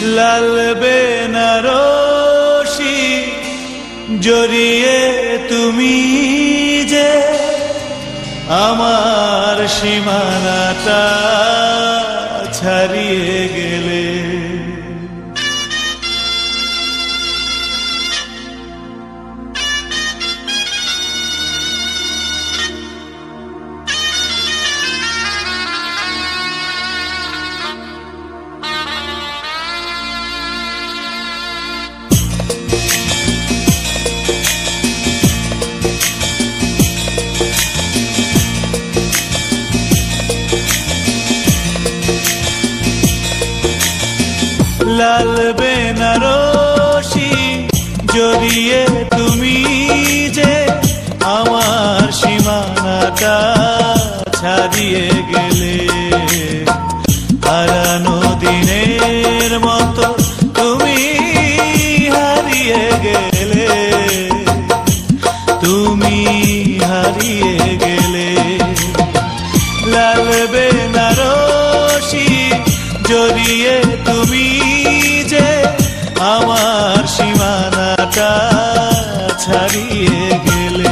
লাল বেনারসি জড়িয়ে তুমি যে আমার সীমানাটা ছাড়িয়ে গেলে। লাল বেনারসি জড়িয়ে তুমি যে আমার সীমানাটা ছাড়িয়ে গেলে। হারানো দিনের মতো তুমি হারিয়ে গেলে, তুমি হারিয়ে গেলে। লাল বেনারসি জড়িয়ে তুমি যে আমার সীমানাটা ছাড়িয়ে গেলে।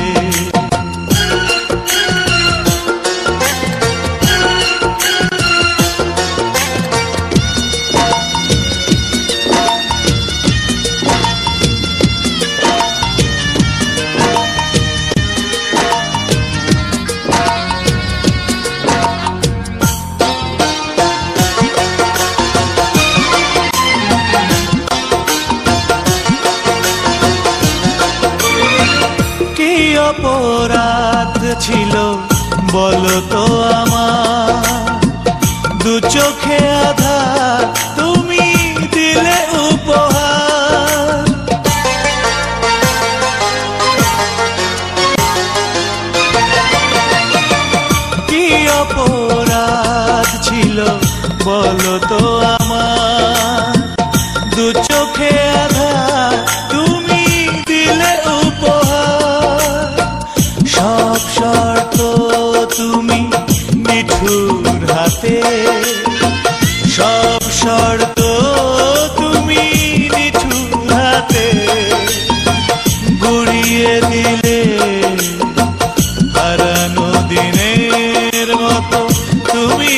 অপরাধ ছিল বলো তো আমার, দু চোখে আধার তুমি দিলে উপহার। কি অপরাধ ছিল বলো তো আমার, দু চোখে আধার তুমি দিলে উপহার। সব শর্ত তুমি নিঠুর হাতে, সব শর্ত তুমি নিঠুর হাতে গুড়িয়ে দিলে। হারানো দিনের মতো তুমি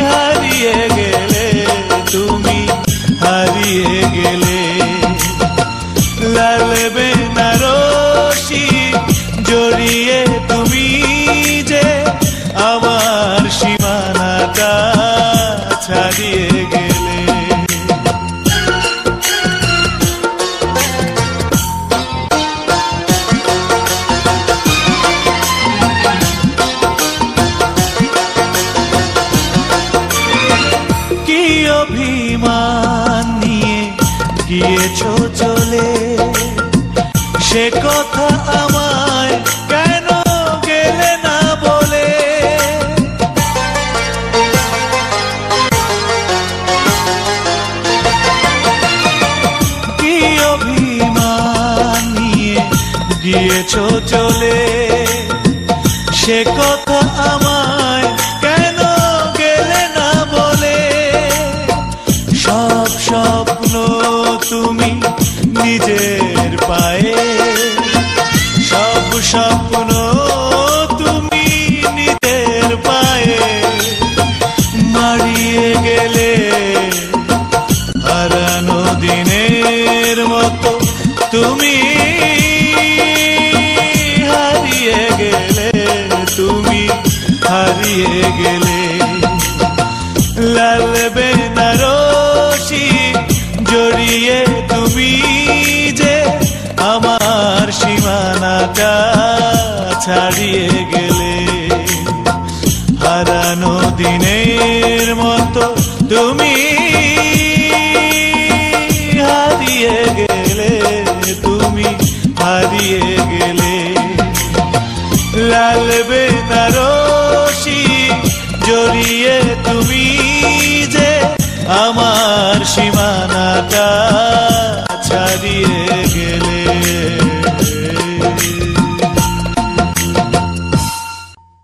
হারিয়ে গেলে, তুমি হারিয়ে গেলে। লাল বেনারসি জড়িয়ে তুমি যে আমার সীমানাটা ছাড়িয়ে গেলে। কি অভিমান নিয়ে গিয়েছো চলে, সে কথা আমায় কেন গেলে না বলে। কি অভিমান নিয়ে গিয়েছো চলে, সে কথা আমায় কেন গেলে না বলে। সব স্বপ্ন তুমি নিজের পায়ে, সব স্বপ্ন তুমি নিজের পায়ে মারিয়ে গেলে। হারানো দিনের মতো তুমি হারিয়ে গেলে, তুমি হারিয়ে গেলে। লাল বেনারসি জড়িয়ে তুমি যে আমার সীমানাটা ছাড়িয়ে গেলে। হারানো দিনের মতো তুমি